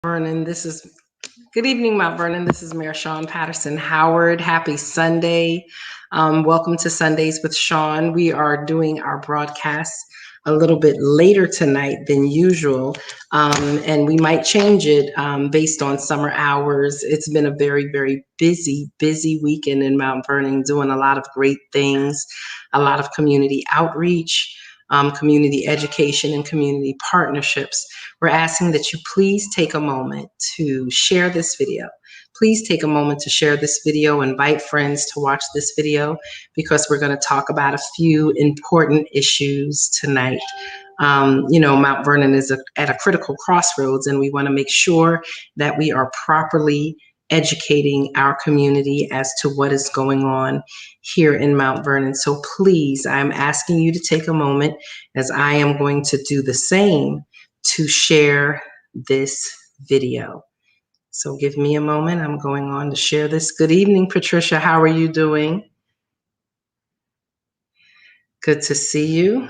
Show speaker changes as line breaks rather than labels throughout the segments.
Vernon. Good evening, Mount Vernon. This is Mayor Shawyn Patterson Howard. Happy Sunday. Welcome to Sundays with Shawyn. We are doing our broadcast a little bit later tonight than usual, and we might change it based on summer hours. It's been a very, very busy weekend in Mount Vernon, doing a lot of great things, a lot of community outreach, community education, and community partnerships. We're asking that you please take a moment to share this video. Please take a moment to share this video, invite friends to watch this video, because we're going to talk about a few important issues tonight. Mount Vernon is at a critical crossroads, and we want to make sure that we are properly educating our community as to what is going on here in Mount Vernon. So please, I'm asking you to take a moment, as I am going to do the same, to share this video. So give me a moment. I'm going on to share this. Good evening, Patricia. How are you doing? Good to see you.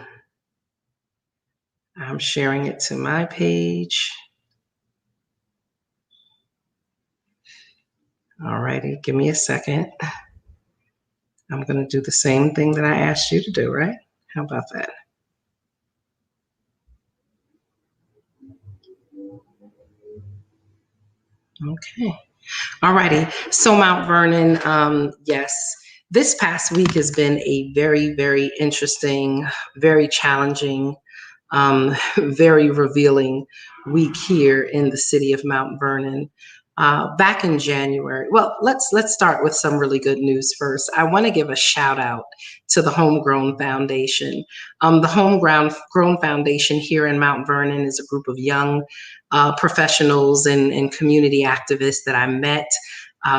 I'm sharing it to my page. All righty, give me a second. I'm going to do the same thing that I asked you to do, right? How about that? Okay. All righty. So Mount Vernon, yes, this past week has been a very, very interesting, very challenging, very revealing week here in the city of Mount Vernon. Back in January, well, let's start with some really good news first. I want to give a shout out to the Homegrown Foundation. The Homegrown Foundation here in Mount Vernon is a group of young professionals and community activists that I met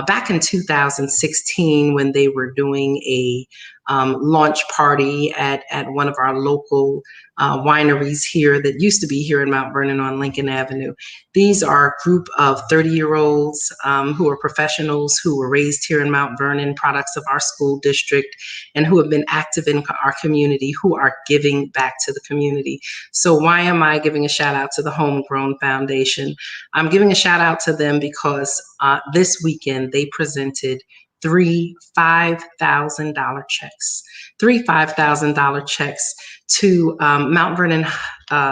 back in 2016 when they were doing a launch party at one of our local wineries here that used to be here in Mount Vernon on Lincoln Avenue. These are a group of 30-year-olds who are professionals who were raised here in Mount Vernon, products of our school district, and who have been active in our community, who are giving back to the community. So why am I giving a shout out to the Homegrown Foundation? I'm giving a shout out to them because this weekend they presented three $5,000 checks, three $5,000 checks to Mount Vernon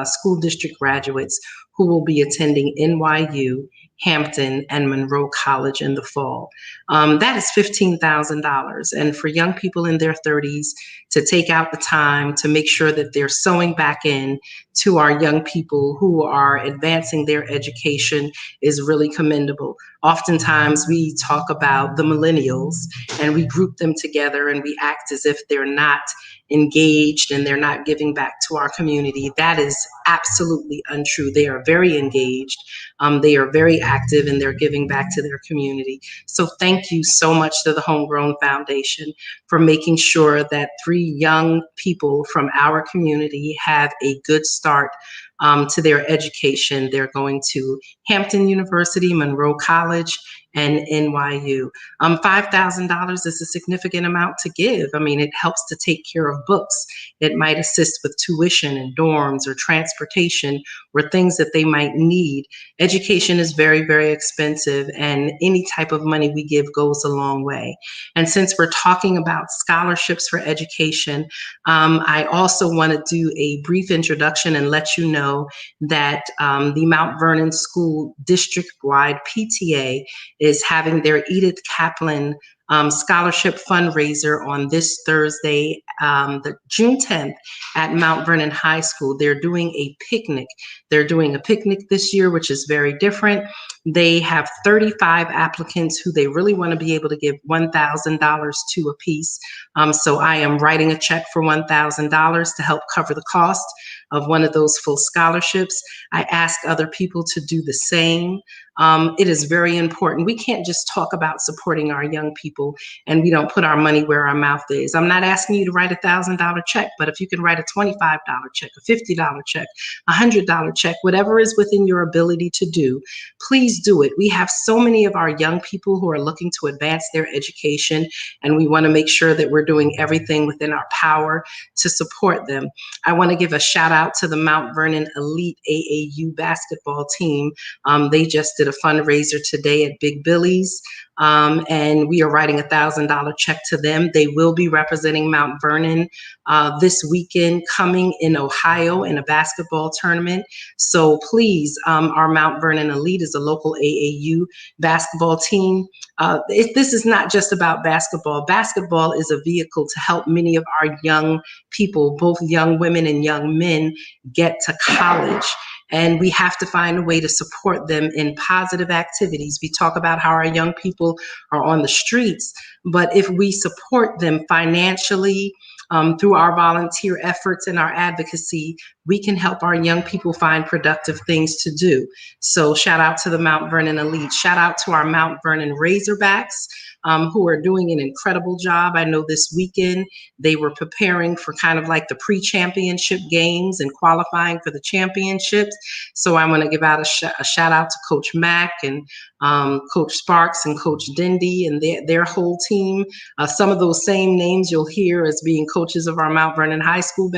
School District graduates who will be attending NYU, Hampton, and Monroe College in the fall. That is $15,000. And for young people in their 30s to take out the time to make sure that they're sewing back in to our young people who are advancing their education is really commendable. Oftentimes we talk about the millennials and we group them together and we act as if they're not engaged and they're not giving back to our community. That is absolutely untrue. They are very engaged. They are very active and they're giving back to their community. So thank you so much to the Homegrown Foundation for making sure that three young people from our community have a good start to their education. They're going to Hampton University, Monroe College, and NYU. $5,000 is a significant amount to give. I mean, it helps to take care of books. It might assist with tuition and dorms or transportation or things that they might need. Education is very, very expensive, and any type of money we give goes a long way. And since we're talking about scholarships for education, I also want to do a brief introduction and let you know that the Mount Vernon School District-wide PTA is having their Edith Kaplan scholarship fundraiser on this Thursday, the June 10th at Mount Vernon High School. They're doing a picnic. They're doing a picnic this year, which is very different. They have 35 applicants who they really want to be able to give $1,000 to a piece. So I am writing a check for $1,000 to help cover the cost of one of those full scholarships. I ask other people to do the same. It is very important. We can't just talk about supporting our young people. people, and we don't put our money where our mouth is. I'm not asking you to write $1,000 check, but if you can write a $25 check, a $50 check, a $100 check, whatever is within your ability to do, please do it. We have so many of our young people who are looking to advance their education, and we want to make sure that we're doing everything within our power to support them. I want to give a shout out to the Mount Vernon Elite AAU basketball team. They just did a fundraiser today at Big Billy's, and we are writing $1,000 check to them. They will be representing Mount Vernon this weekend coming in Ohio in a basketball tournament. So please, our Mount Vernon Elite is a local AAU basketball team. This is not just about basketball. Basketball is a vehicle to help many of our young people, both young women and young men, get to college. And we have to find a way to support them in positive activities. We talk about how our young people are on the streets, but if we support them financially, through our volunteer efforts and our advocacy, we can help our young people find productive things to do. So shout out to the Mount Vernon Elite. Shout out to our Mount Vernon Razorbacks, who are doing an incredible job. I know this weekend they were preparing for kind of like the pre-championship games and qualifying for the championships. So I want to give out a shout out to Coach Mack and Coach Sparks and Coach Dindy and their whole team. Some of those same names you'll hear as being coaches of our Mount Vernon High School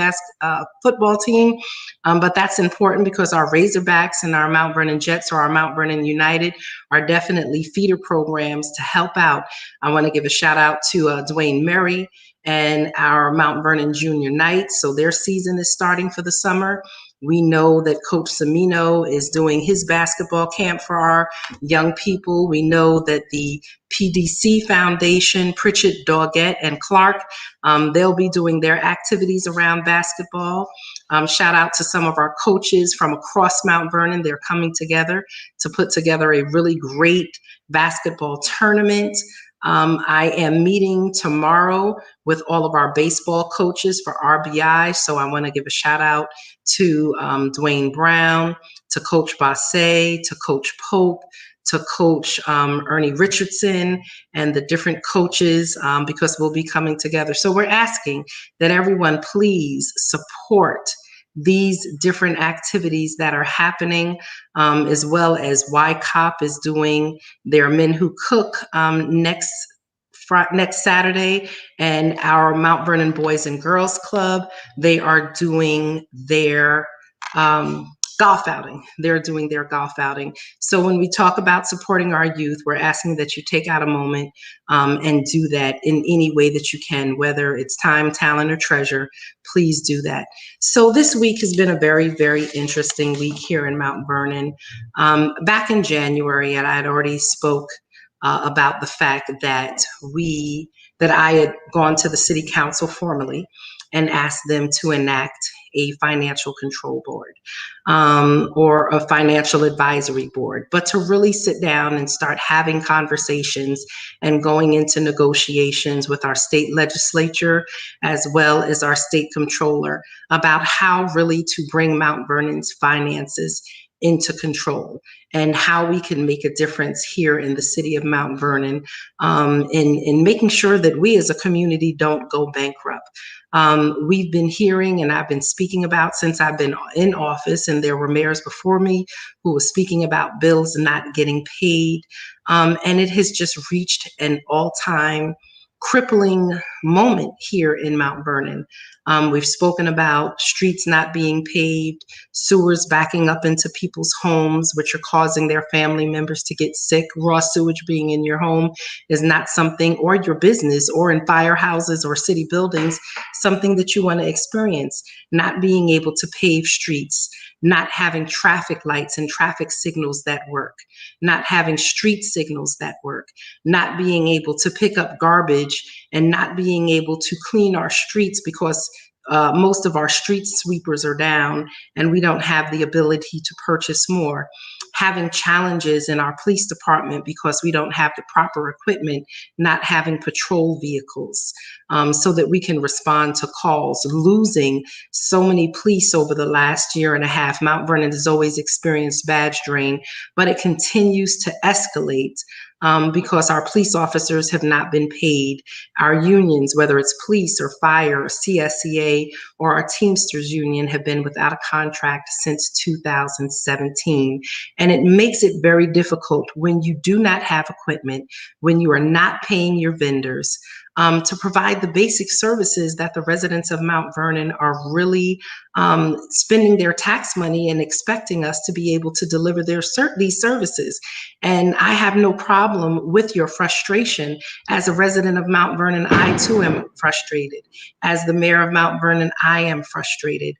football team. But that's important because our Razorbacks and our Mount Vernon Jets or our Mount Vernon United are definitely feeder programs to help out. I want to give a shout out to Dwayne Murray and our Mount Vernon Junior Knights. So their season is starting for the summer. We know that Coach Semino is doing his basketball camp for our young people. We know that the PDC Foundation, Pritchett, Doggett, and Clark, they'll be doing their activities around basketball. Shout out to some of our coaches from across Mount Vernon. They're coming together to put together a really great basketball tournament. I am meeting tomorrow with all of our baseball coaches for RBI. So I want to give a shout out to Dwayne Brown, to Coach Basse, to Coach Pope, to Coach Ernie Richardson, and the different coaches, because we'll be coming together. So we're asking that everyone please support these different activities that are happening, as well as YCOP is doing their Men Who Cook next Saturday, and our Mount Vernon Boys and Girls Club, they are doing their golf outing. They're doing their golf outing. So when we talk about supporting our youth, we're asking that you take out a moment and do that in any way that you can, whether it's time, talent, or treasure. Please do that. So this week has been a very, very interesting week here in Mount Vernon. Back in January, and I had already spoke about the fact that I had gone to the city council formally and asked them to enact a financial control board or a financial advisory board, but to really sit down and start having conversations and going into negotiations with our state legislature as well as our state comptroller about how really to bring Mount Vernon's finances into control and how we can make a difference here in the city of Mount Vernon, in making sure that we as a community don't go bankrupt. We've been hearing, and I've been speaking about since I've been in office, and there were mayors before me who were speaking about bills not getting paid. And it has just reached an all-time crippling moment here in Mount Vernon. We've spoken about streets not being paved, sewers backing up into people's homes, which are causing their family members to get sick. Raw sewage being in your home is not something, or your business, or in firehouses or city buildings, something that you want to experience. Not being able to pave streets, not having traffic lights and traffic signals that work, not having street signals that work, not being able to pick up garbage, and not being able to clean our streets because most of our street sweepers are down and we don't have the ability to purchase more. Having challenges in our police department because we don't have the proper equipment, not having patrol vehicles so that we can respond to calls, losing so many police over the last year and a half. Mount Vernon has always experienced badge drain, but it continues to escalate. because our police officers have not been paid. Our unions, whether it's police or fire or CSEA or our Teamsters union, have been without a contract since 2017. And it makes it very difficult when you do not have equipment, when you are not paying your vendors, to provide the basic services that the residents of Mount Vernon are really spending their tax money and expecting us to be able to deliver these services. And I have no problem with your frustration. As a resident of Mount Vernon, I too am frustrated. As the mayor of Mount Vernon, I am frustrated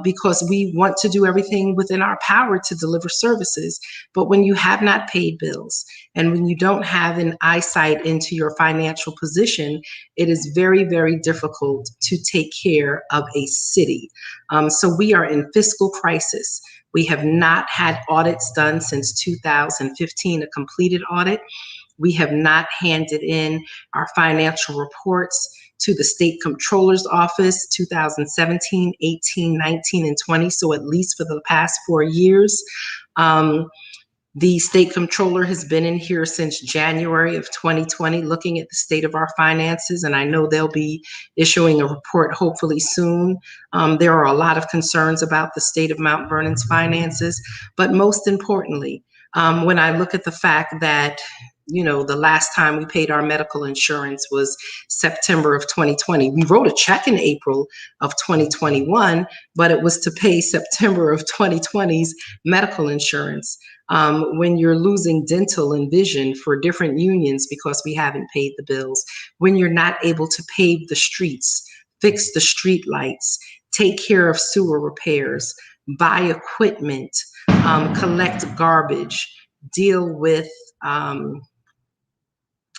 because we want to do everything within our power to deliver services. But when you have not paid bills and when you don't have an eyesight into your financial position, it is very, very difficult to take care of a city. So we are in fiscal crisis. We have not had audits done since 2015, a completed audit. We have not handed in our financial reports to the state comptroller's office 2017, 18, 19, and 20. So at least for the past 4 years. The state comptroller has been in here since January of 2020 looking at the state of our finances, and I know they'll be issuing a report hopefully soon. There are a lot of concerns about the state of Mount Vernon's finances, but most importantly, when I look at the fact that the last time we paid our medical insurance was September of 2020. We wrote a check in April of 2021, but it was to pay September of 2020's medical insurance. When you're losing dental and vision for different unions because we haven't paid the bills, when you're not able to pave the streets, fix the street lights, take care of sewer repairs, buy equipment, collect garbage, deal with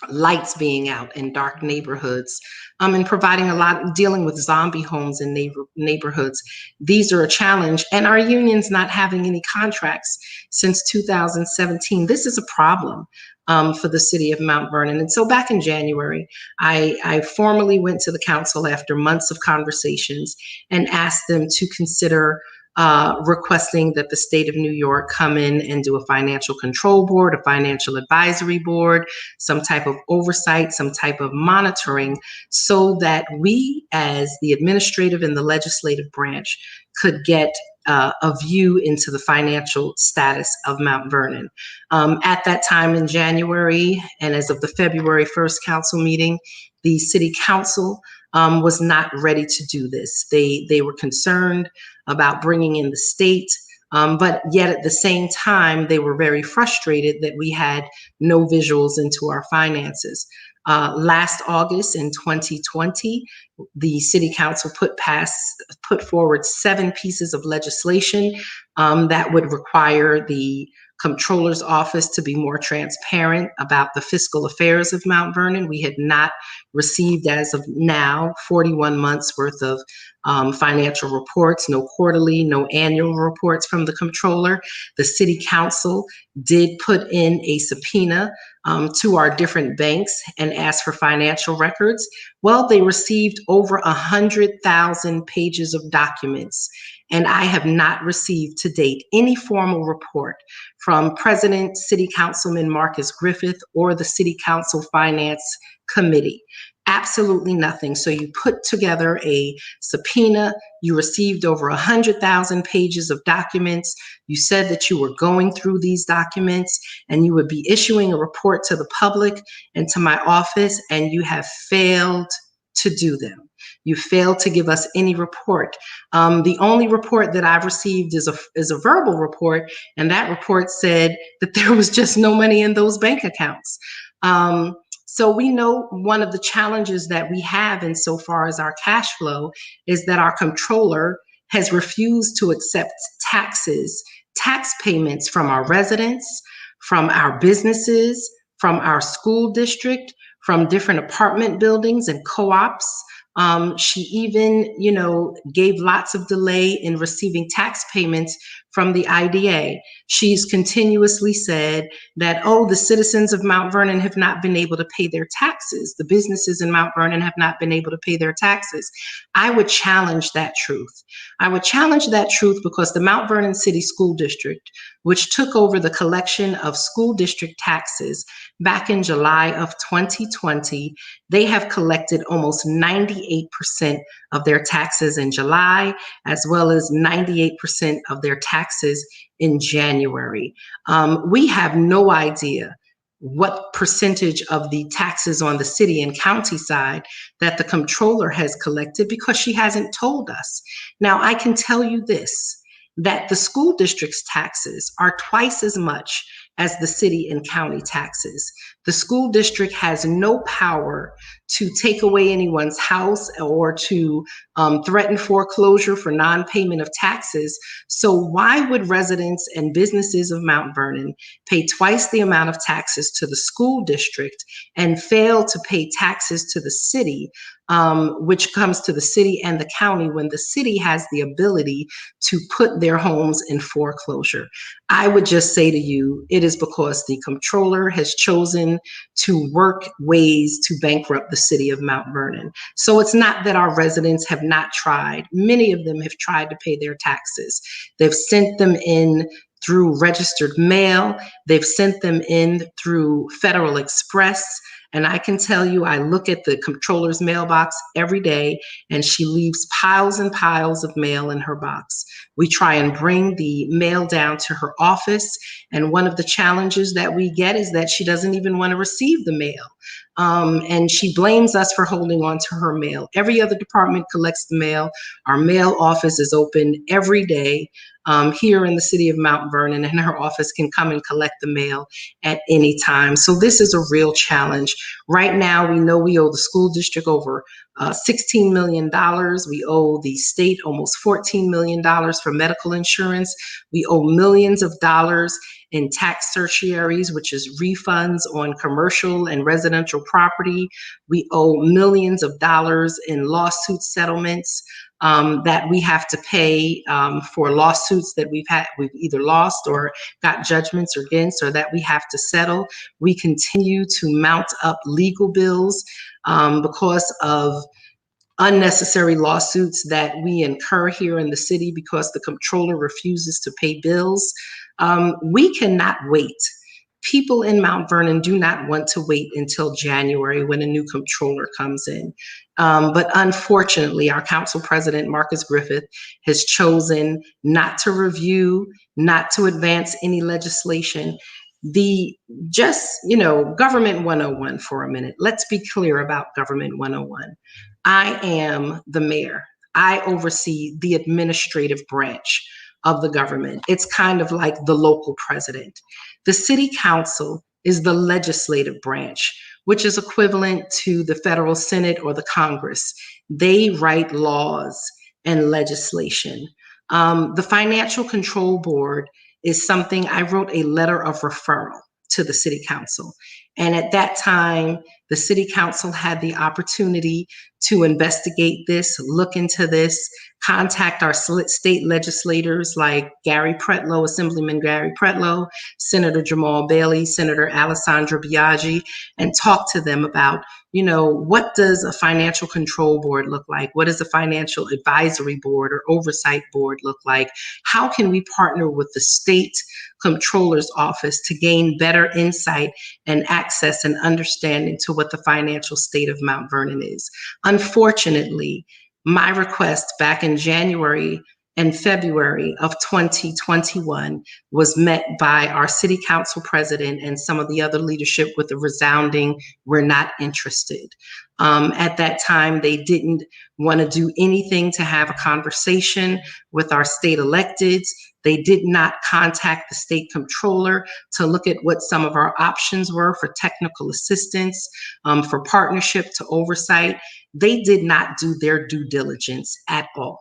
lights being out in dark neighborhoods, and providing dealing with zombie homes in neighborhoods. These are a challenge, and our unions not having any contracts since 2017. This is a problem for the city of Mount Vernon. And so back in January, I formally went to the council after months of conversations and asked them to consider requesting that the state of New York come in and do a financial control board, a financial advisory board, some type of oversight, some type of monitoring, so that we as the administrative and the legislative branch could get a view into the financial status of Mount Vernon. At that time in January, and as of the February 1st council meeting, the city council was not ready to do this. They were concerned about bringing in the state, but yet at the same time, they were very frustrated that we had no visuals into our finances. Last August in 2020, the city council put forward 7 pieces of legislation that would require the comptroller's office to be more transparent about the fiscal affairs of Mount Vernon. We had not received, as of now, 41 months worth of financial reports, no quarterly, no annual reports from the comptroller. The city council did put in a subpoena to our different banks and asked for financial records. Well, they received over 100,000 pages of documents, and I have not received to date any formal report from President City Councilman Marcus Griffith or the City Council Finance Committee. Absolutely nothing. So you put together a subpoena, you received over 100,000 pages of documents, you said that you were going through these documents and you would be issuing a report to the public and to my office, and you have failed to do them. You failed to give us any report. The only report that I've received is a verbal report, and that report said that there was just no money in those bank accounts. So we know one of the challenges that we have insofar as our cash flow is that our comptroller has refused to accept tax payments from our residents, from our businesses, from our school district, from different apartment buildings and co-ops. She even, gave lots of delay in receiving tax payments from the IDA. She's continuously said that, oh, the citizens of Mount Vernon have not been able to pay their taxes. The businesses in Mount Vernon have not been able to pay their taxes. I would challenge that truth. I would challenge that truth because the Mount Vernon City School District, which took over the collection of school district taxes back in July of 2020, they have collected almost 98% of their taxes in July, as well as 98% of their taxes in January. We have no idea what percentage of the taxes on the city and county side that the comptroller has collected because she hasn't told us. Now, I can tell you this, that the school district's taxes are twice as much as the city and county taxes. The school district has no power to take away anyone's house or to threaten foreclosure for non-payment of taxes. So why would residents and businesses of Mount Vernon pay twice the amount of taxes to the school district and fail to pay taxes to the city, which comes to the city and the county when the city has the ability to put their homes in foreclosure? I would just say to you, it is because the comptroller has chosen to work ways to bankrupt the city of Mount Vernon. So it's not that our residents have not tried. Many of them have tried to pay their taxes. They've sent them in through registered mail. They've sent them in through Federal Express. And I can tell you, I look at the comptroller's mailbox every day, and she leaves piles and piles of mail in her box. We try and bring the mail down to her office, and one of the challenges that we get is that she doesn't even want to receive the mail. And she blames us for holding on to her mail. Every other department collects the mail. Our mail office is open every day here in the city of Mount Vernon, and her office can come and collect the mail at any time. So this is a real challenge. Right now, we know we owe the school district over $16 million. We owe the state almost $14 million for medical insurance. We owe millions of dollars in tax certiorari's, which is refunds on commercial and residential property. We owe millions of dollars in lawsuit settlements that we have to pay for lawsuits that we've either lost or got judgments against, or that we have to settle. We continue to mount up legal bills because of unnecessary lawsuits that we incur here in the city because the comptroller refuses to pay bills. We cannot wait. People in Mount Vernon do not want to wait until January when a new comptroller comes in. But unfortunately, our council president, Marcus Griffith, has chosen not to review, not to advance any legislation. Government 101 for a minute. Let's be clear about Government 101. I am the mayor. I oversee the administrative branch of the government. It's kind of like the local president. The city council is the legislative branch, which is equivalent to the federal Senate or the Congress. They write laws and legislation. The Financial Control Board is something I wrote a letter of referral to the city council. And at that time, the city council had the opportunity to investigate this, look into this, contact our state legislators like Gary Pretlow, Assemblyman Gary Pretlow, Senator Jamal Bailey, Senator Alessandra Biaggi, and talk to them about, what does a financial control board look like? What does a financial advisory board or oversight board look like? How can we partner with the state comptroller's office to gain better insight and access and understanding to what the financial state of Mount Vernon is? Unfortunately, my request back in January and February of 2021 was met by our city council president and some of the other leadership with a resounding, "We're not interested." At that time, they didn't want to do anything to have a conversation with our state electeds. They did not contact the state comptroller to look at what some of our options were for technical assistance, for partnership to oversight. They did not do their due diligence at all.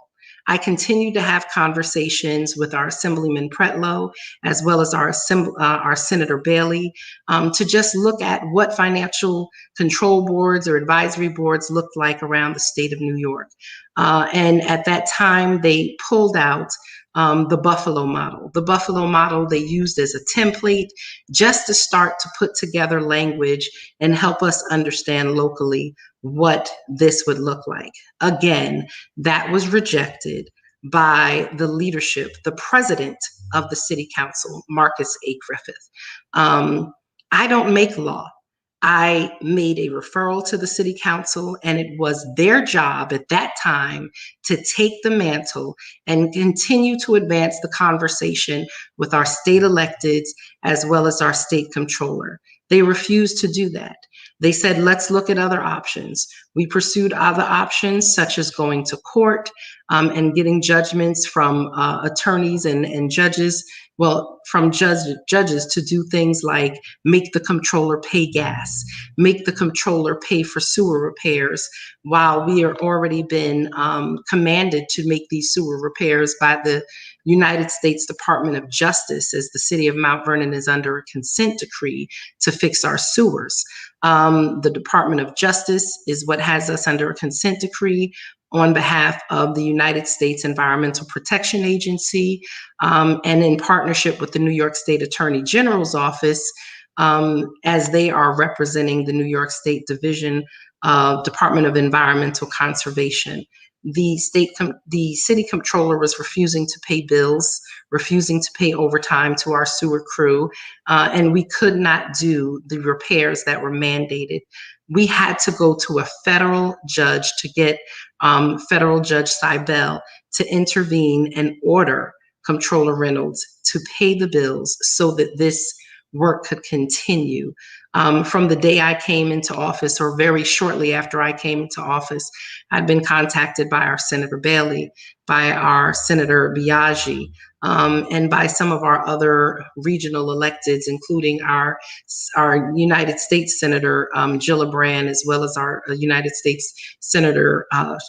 I continue to have conversations with our Assemblyman Pretlow, as well as our Senator Bailey, to just look at what financial control boards or advisory boards look like around the state of New York. And at that time, they pulled out the Buffalo model. The Buffalo model they used as a template just to start to put together language and help us understand locally what this would look like. Again, that was rejected by the leadership, the president of the city council, Marcus A. Griffith. I don't make law. I made a referral to the city council, and it was their job at that time to take the mantle and continue to advance the conversation with our state electeds as well as our state controller. They refused to do that. They said, let's look at other options. We pursued other options, such as going to court and getting judgments from attorneys and judges, well, from judges to do things like make the comptroller pay gas, make the comptroller pay for sewer repairs, while we are already been commanded to make these sewer repairs by the United States Department of Justice, as the city of Mount Vernon is under a consent decree to fix our sewers. The Department of Justice is what has us under a consent decree on behalf of the United States Environmental Protection Agency, and in partnership with the New York State Attorney General's office, as they are representing the New York State Division of Department of Environmental Conservation. The city comptroller was refusing to pay bills, refusing to pay overtime to our sewer crew, and we could not do the repairs that were mandated. We had to go to a federal judge to get Federal Judge Seibel to intervene and order Comptroller Reynolds to pay the bills so that this work could continue. From the day I came into office, or very shortly after I came into office, I'd been contacted by our Senator Bailey, by our Senator Biaggi, and by some of our other regional electeds, including our United States Senator Gillibrand, as well as our United States Senator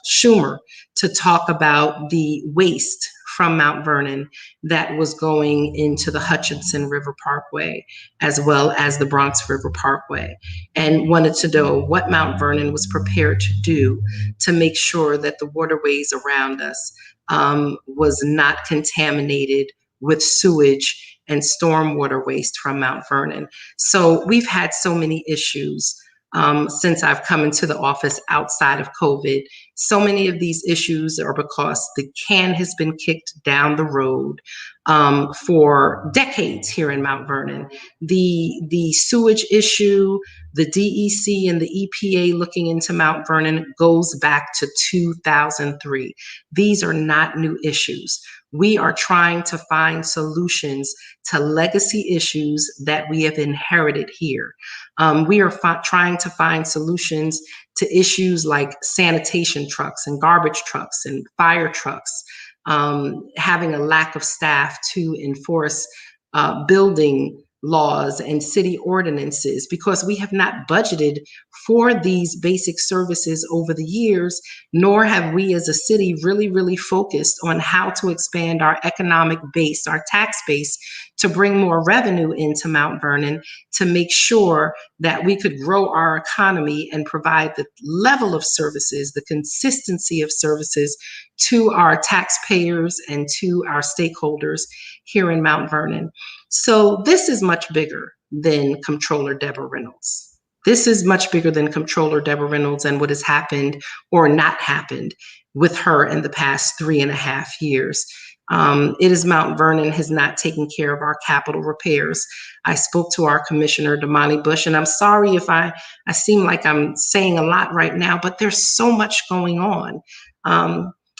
Schumer, to talk about the waste from Mount Vernon that was going into the Hutchinson River Parkway, as well as the Bronx River Parkway, and wanted to know what Mount Vernon was prepared to do to make sure that the waterways around us was not contaminated with sewage and stormwater waste from Mount Vernon. So we've had so many issues since I've come into the office outside of COVID. So many of these issues are because the can has been kicked down the road for decades here in Mount Vernon. The sewage issue, the DEC and the EPA looking into Mount Vernon goes back to 2003. These are not new issues. We are trying to find solutions to legacy issues that we have inherited here. We are trying to find solutions to issues like sanitation trucks and garbage trucks and fire trucks, having a lack of staff to enforce building laws and city ordinances, because we have not budgeted for these basic services over the years, nor have we as a city really focused on how to expand our economic base, our tax base, to bring more revenue into Mount Vernon, to make sure that we could grow our economy and provide the level of services, the consistency of services to our taxpayers and to our stakeholders here in Mount Vernon. So this is much bigger than Comptroller Deborah Reynolds. This is much bigger than Comptroller Deborah Reynolds and what has happened or not happened with her in the past 3.5 years. It is Mount Vernon has not taken care of our capital repairs. I spoke to our Commissioner, Damani Bush, and I'm sorry if I seem like I'm saying a lot right now, but there's so much going on.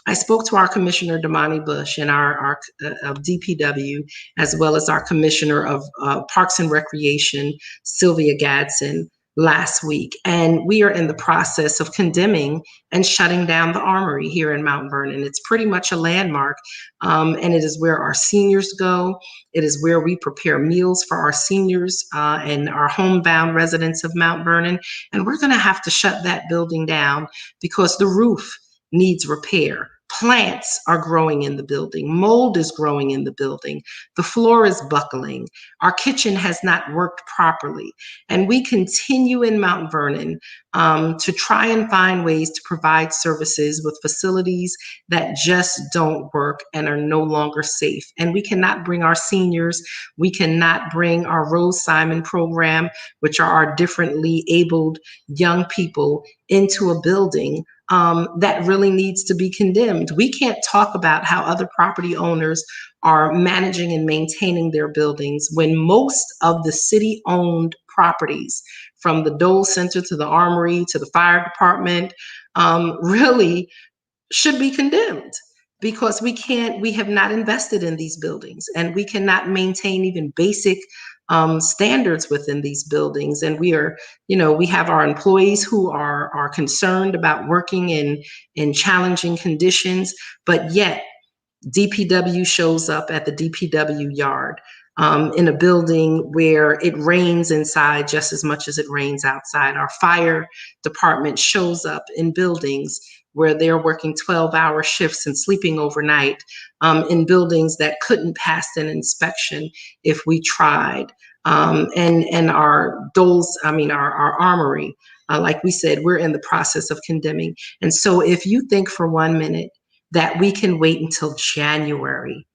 I spoke to our Commissioner, Damani Bush, and our of DPW, as well as our Commissioner of Parks and Recreation, Sylvia Gadsden, last week. And we are in the process of condemning and shutting down the Armory here in Mount Vernon. It's pretty much a landmark, and it is where our seniors go. It is where we prepare meals for our seniors and our homebound residents of Mount Vernon. And we're going to have to shut that building down because the roof needs repair. Plants are growing in the building. Mold is growing in the building. The floor is buckling. Our kitchen has not worked properly. And we continue in Mount Vernon to try and find ways to provide services with facilities that just don't work and are no longer safe. And we cannot bring our seniors, we cannot bring our Rose Simon program, which are our differently abled young people, into a building that really needs to be condemned. We can't talk about how other property owners are managing and maintaining their buildings when most of the city-owned properties, from the Dole Center to the Armory to the fire department, really should be condemned, because we have not invested in these buildings, and we cannot maintain even basic standards within these buildings. And we have our employees who are concerned about working in challenging conditions, but yet DPW shows up at the DPW yard in a building where it rains inside just as much as it rains outside. Our fire department shows up in buildings where they're working 12-hour shifts and sleeping overnight in buildings that couldn't pass an inspection if we tried. And our doles, our armory, like we said, we're in the process of condemning. And so if you think for 1 minute that we can wait until January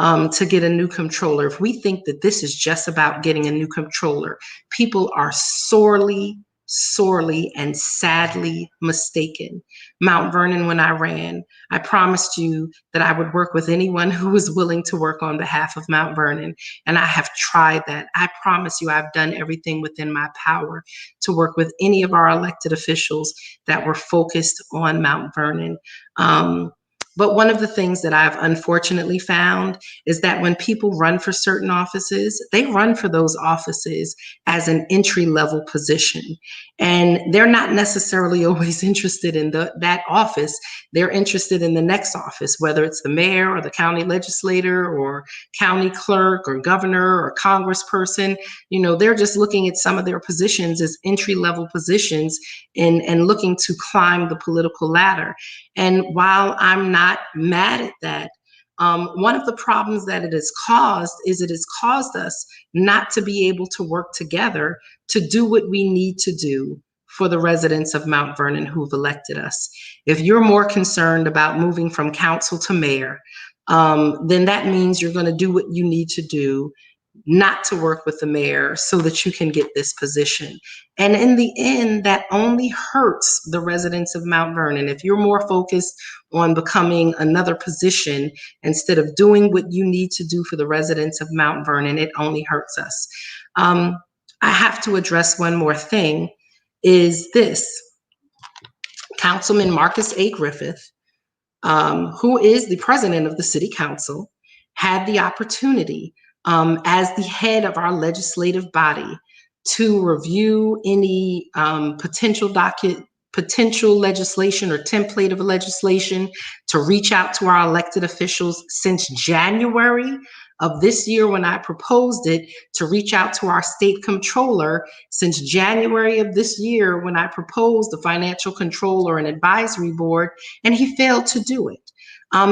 to get a new controller, if we think that this is just about getting a new controller, people are sorely, sorely, and sadly mistaken. Mount Vernon, when I ran, I promised you that I would work with anyone who was willing to work on behalf of Mount Vernon, and I have tried that. I promise you I've done everything within my power to work with any of our elected officials that were focused on Mount Vernon. But one of the things that I've unfortunately found is that when people run for certain offices, they run for those offices as an entry-level position. And they're not necessarily always interested in that office. They're interested in the next office, whether it's the mayor or the county legislator or county clerk or governor or congressperson. They're just looking at some of their positions as entry-level positions and looking to climb the political ladder. And while I'm not mad at that, one of the problems that it has caused us not to be able to work together to do what we need to do for the residents of Mount Vernon who've elected us. If you're more concerned about moving from council to mayor, then that means you're going to do what you need to do not to work with the mayor so that you can get this position. And in the end, that only hurts the residents of Mount Vernon. If you're more focused on becoming another position instead of doing what you need to do for the residents of Mount Vernon, it only hurts us. I have to address one more thing, is this. Councilman Marcus A. Griffith, who is the president of the city council, had the opportunity as the head of our legislative body to review any potential legislation or template of legislation, to reach out to our elected officials since January of this year when I proposed it, to reach out to our state controller since January of this year when I proposed the financial controller and advisory board, and he failed to do it.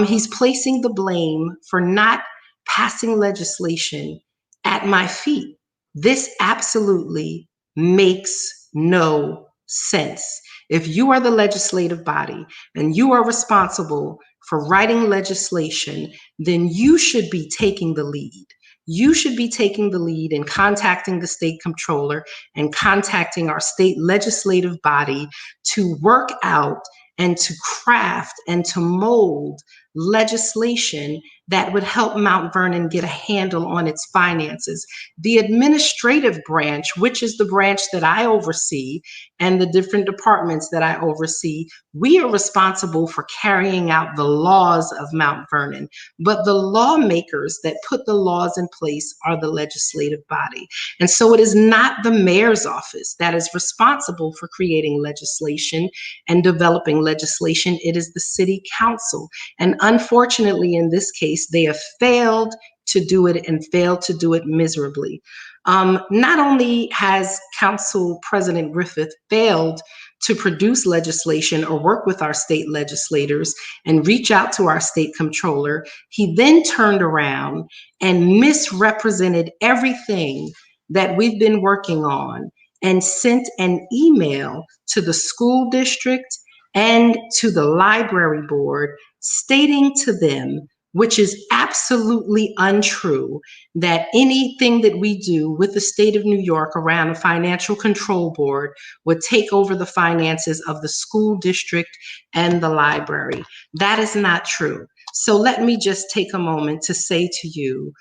He's placing the blame for not passing legislation at my feet. This absolutely makes no sense. If you are the legislative body and you are responsible for writing legislation, then you should be taking the lead. You should be taking the lead in contacting the state controller and contacting our state legislative body to work out and to craft and to mold legislation that would help Mount Vernon get a handle on its finances. The administrative branch, which is the branch that I oversee, and the different departments that I oversee, we are responsible for carrying out the laws of Mount Vernon. But the lawmakers that put the laws in place are the legislative body. And so it is not the mayor's office that is responsible for creating legislation and developing legislation. It is the city council. And unfortunately, in this case, they have failed to do it and failed to do it miserably. Not only has Council President Griffith failed to produce legislation or work with our state legislators and reach out to our state comptroller, he then turned around and misrepresented everything that we've been working on and sent an email to the school district and to the library board stating to them, which is absolutely untrue, that anything that we do with the state of New York around a financial control board would take over the finances of the school district and the library. That is not true. So let me just take a moment to say to you,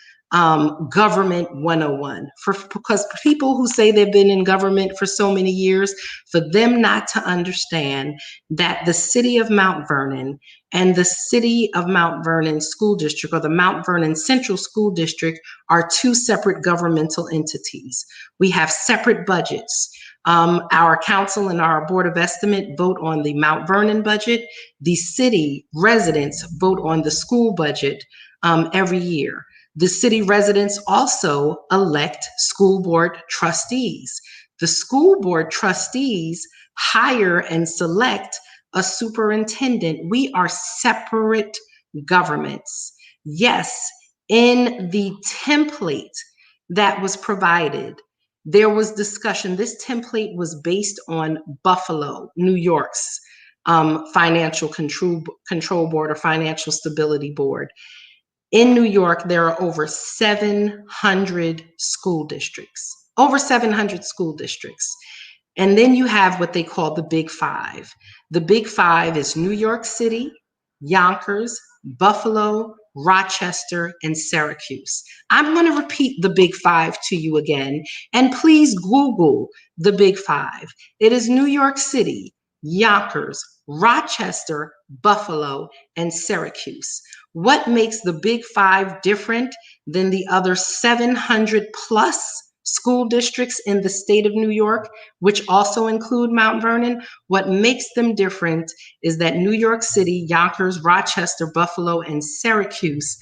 government 101, because people who say they've been in government for so many years, for them not to understand that the city of Mount Vernon and the city of Mount Vernon School District, or the Mount Vernon Central School District, are two separate governmental entities. We have separate budgets. Our council and our board of estimate vote on the Mount Vernon budget. The city residents vote on the school budget every year. The city residents also elect school board trustees. The school board trustees hire and select a superintendent. We are separate governments. Yes, in the template that was provided, there was discussion. This template was based on Buffalo, New York's financial control board or financial stability board. In New York, there are over 700 school districts, over 700 school districts. And then you have what they call the Big Five. The Big Five is New York City, Yonkers, Buffalo, Rochester, and Syracuse. I'm going to repeat the Big Five to you again, and please Google the Big Five. It is New York City, Yonkers, Rochester, Buffalo, and Syracuse. What makes the Big Five different than the other 700 plus school districts in the state of New York, which also include Mount Vernon? What makes them different is that New York City, Yonkers, Rochester, Buffalo, and Syracuse,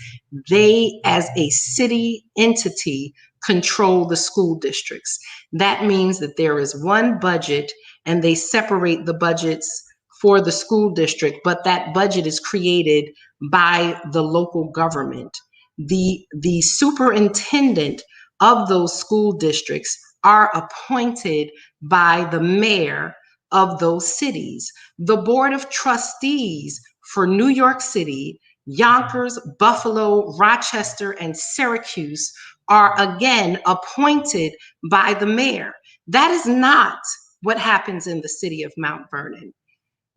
they as a city entity control the school districts. That means that there is one budget and they separate the budgets for the school district, but that budget is created by the local government. The superintendent of those school districts are appointed by the mayor of those cities. The board of trustees for New York City, Yonkers, Buffalo, Rochester, and Syracuse are again appointed by the mayor. That is not what happens in the city of Mount Vernon.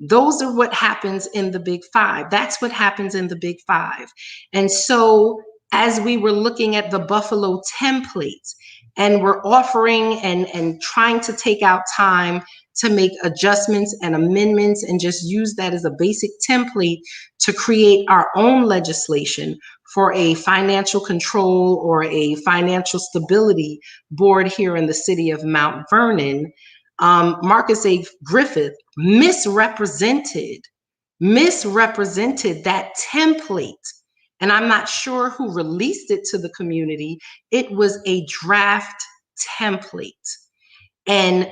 Those are what happens in the Big Five. That's what happens in the Big Five. And so as we were looking at the Buffalo template and we're offering and trying to take out time to make adjustments and amendments and just use that as a basic template to create our own legislation for a financial control or a financial stability board here in the city of Mount Vernon, Marcus A. Griffith misrepresented that template. And I'm not sure who released it to the community. It was a draft template and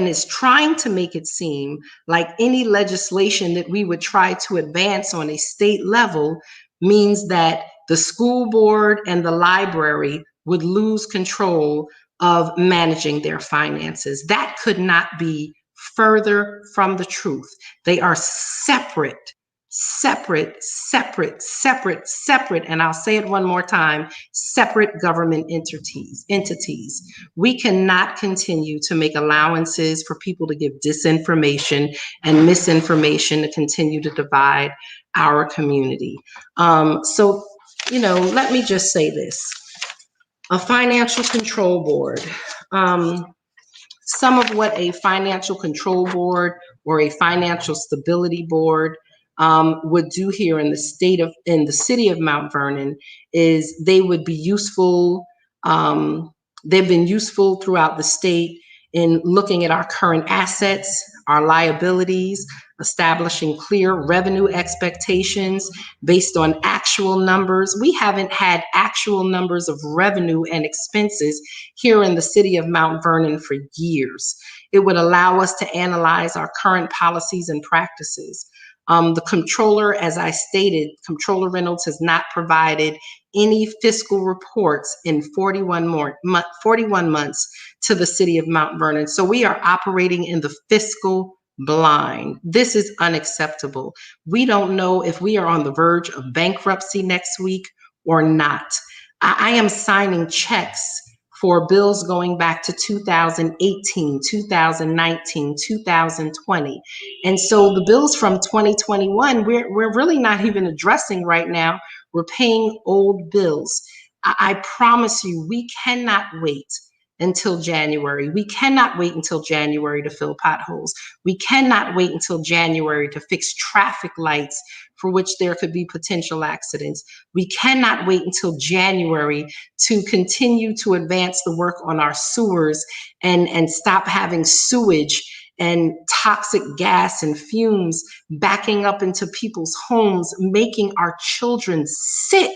is trying to make it seem like any legislation that we would try to advance on a state level means that the school board and the library would lose control of managing their finances. That could not be further from the truth. They are separate, and I'll say it one more time, separate government entities. We cannot continue to make allowances for people to give disinformation and misinformation to continue to divide our community. So, let me just say this. A financial control board. Some of what a financial control board or a financial stability board would do here in the city of Mount Vernon is they would be useful. They've been useful throughout the state in looking at our current assets, our liabilities, establishing clear revenue expectations based on actual numbers. We haven't had actual numbers of revenue and expenses here in the city of Mount Vernon for years. It would allow us to analyze our current policies and practices. The controller, as I stated, Controller Reynolds has not provided any fiscal reports in 41 months to the city of Mount Vernon. So we are operating in the fiscal blind. This is unacceptable. We don't know if we are on the verge of bankruptcy next week or not. I am signing checks for bills going back to 2018, 2019, 2020. And so the bills from 2021, we're really not even addressing right now. We're paying old bills. I promise you, we cannot wait until January. We cannot wait until January to fill potholes. We cannot wait until January to fix traffic lights for which there could be potential accidents. We cannot wait until January to continue to advance the work on our sewers and stop having sewage and toxic gas and fumes backing up into people's homes, making our children sick,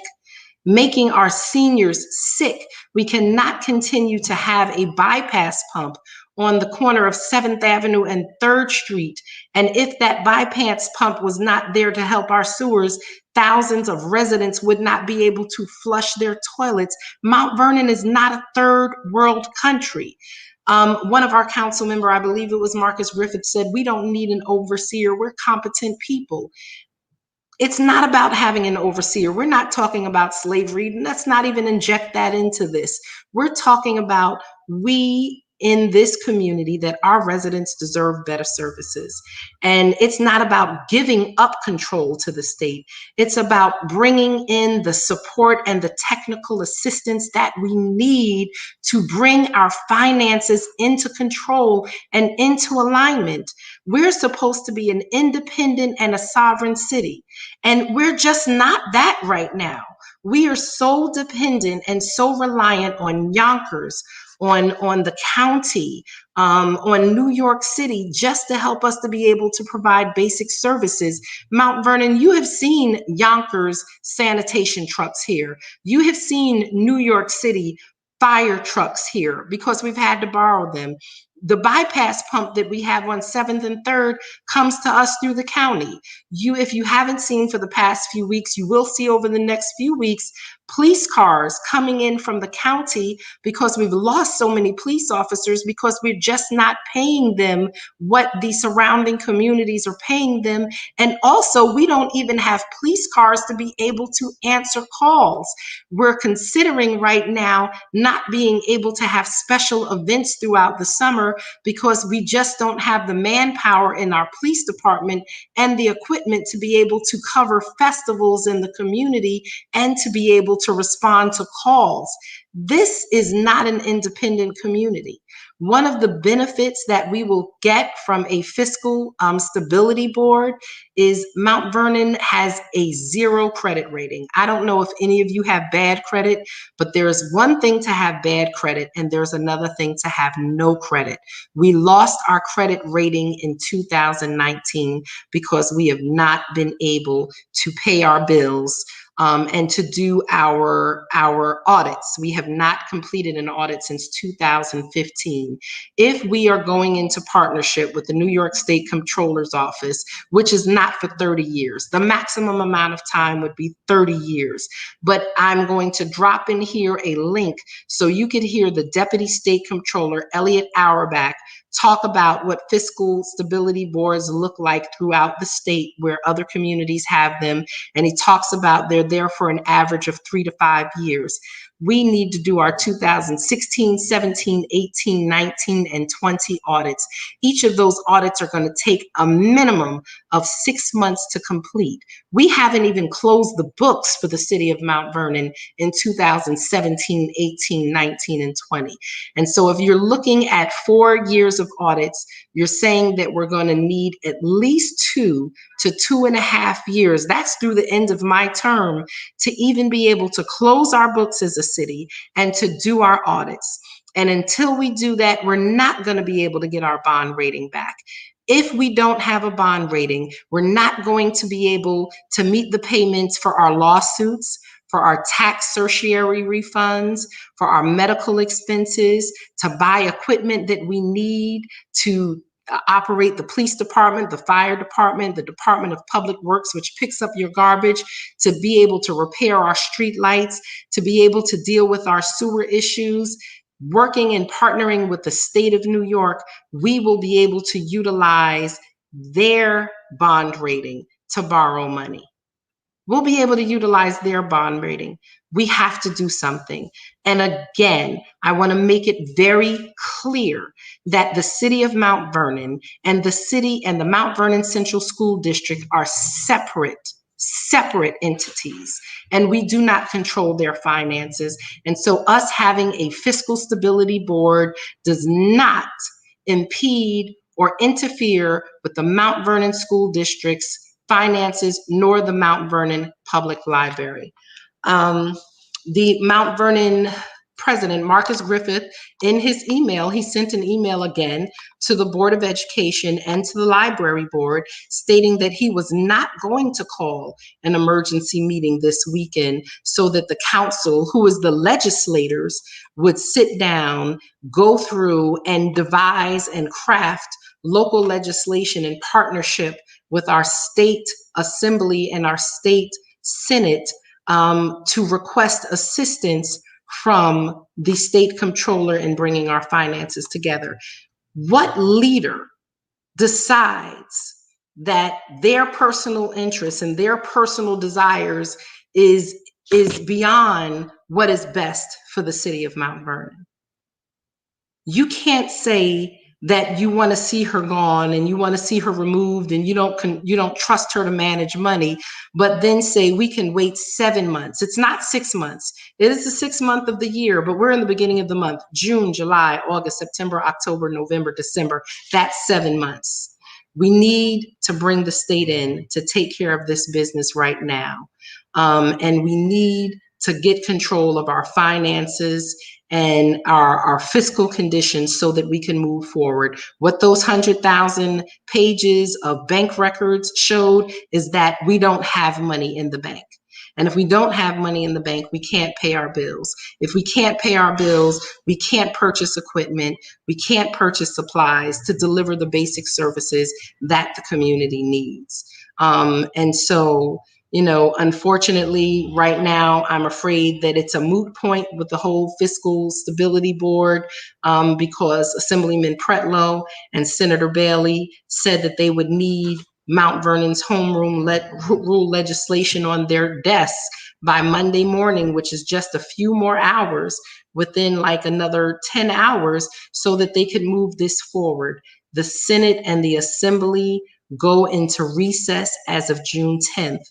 making our seniors sick. We cannot continue to have a bypass pump on the corner of 7th Avenue and 3rd Street. And if that bypass pump was not there to help our sewers, thousands of residents would not be able to flush their toilets. Mount Vernon is not a third world country. One of our council member, I believe it was Marcus Griffith, said, we don't need an overseer. We're competent people. It's not about having an overseer. We're not talking about slavery. Let's not even inject that into this. We're talking about we in this community, that our residents deserve better services. And it's not about giving up control to the state. It's about bringing in the support and the technical assistance that we need to bring our finances into control and into alignment. We're supposed to be an independent and a sovereign city. And we're just not that right now. We are so dependent and so reliant on Yonkers, on the county, on New York City, just to help us to be able to provide basic services. Mount Vernon, you have seen Yonkers sanitation trucks here. You have seen New York City fire trucks here because we've had to borrow them. The bypass pump that we have on 7th and 3rd comes to us through the county. If you haven't seen for the past few weeks, you will see over the next few weeks police cars coming in from the county because we've lost so many police officers because we're just not paying them what the surrounding communities are paying them. And also, we don't even have police cars to be able to answer calls. We're considering right now not being able to have special events throughout the summer because we just don't have the manpower in our police department and the equipment to be able to cover festivals in the community and to be able to respond to calls. This is not an independent community. One of the benefits that we will get from a fiscal stability board is Mount Vernon has a 0 credit rating. I don't know if any of you have bad credit, but there's one thing to have bad credit and there's another thing to have no credit. We lost our credit rating in 2019 because we have not been able to pay our bills and to do our audits. We have not completed an audit since 2015. If we are going into partnership with the New York State Comptroller's Office, which is not for 30 years, the maximum amount of time would be 30 years. But I'm going to drop in here a link so you could hear the Deputy State Comptroller, Elliot Auerbach, talk about what fiscal stability boards look like throughout the state where other communities have them. And he talks about they're there for an average of 3 to 5 years. We need to do our 2016, 17, 18, 19, and 20 audits. Each of those audits are going to take a minimum of 6 months to complete. We haven't even closed the books for the city of Mount Vernon in 2017, 18, 19, and 20. And so if you're looking at 4 years of audits, you're saying that we're going to need at least 2 to 2.5 years. That's through the end of my term to even be able to close our books as a city and to do our audits. And until we do that, we're not going to be able to get our bond rating back. If we don't have a bond rating, we're not going to be able to meet the payments for our lawsuits, for our tax certiorari refunds, for our medical expenses, to buy equipment that we need to operate the police department, the fire department, the Department of Public Works, which picks up your garbage, to be able to repair our street lights, to be able to deal with our sewer issues. Working and partnering with the state of New York, we will be able to utilize their bond rating to borrow money. We'll be able to utilize their bond rating. We have to do something. And again, I want to make it very clear that the city of Mount Vernon and the city and the Mount Vernon Central School District are separate entities, and we do not control their finances. And so us having a fiscal stability board does not impede or interfere with the Mount Vernon School District's finances, nor the Mount Vernon Public Library. The Mount Vernon president, Marcus Griffith, in his email, he sent an email again to the Board of Education and to the library board stating that he was not going to call an emergency meeting this weekend so that the council, who is the legislators, would sit down, go through and devise and craft local legislation in partnership with our state assembly and our state senate to request assistance from the state comptroller in bringing our finances together. What leader decides that their personal interests and their personal desires is beyond what is best for the city of Mount Vernon? You can't say that you want to see her gone and you want to see her removed and you don't trust her to manage money, but then say we can wait 7 months. It's not 6 months. It is the 6th month of the year, but we're in the beginning of the month. June, July, August, September, October, November, December. That's 7 months. We need to bring the state in to take care of this business right now. And we need to get control of our finances and our fiscal conditions so that we can move forward. What those 100,000 pages of bank records showed is that we don't have money in the bank. And if we don't have money in the bank, we can't pay our bills. If we can't pay our bills, we can't purchase equipment, we can't purchase supplies to deliver the basic services that the community needs. And so, unfortunately, right now, I'm afraid that it's a moot point with the whole fiscal stability board because Assemblyman Pretlow and Senator Bailey said that they would need Mount Vernon's rule legislation on their desks by Monday morning, which is just a few more hours, within like another 10 hours, so that they could move this forward. The Senate and the Assembly go into recess as of June 10th.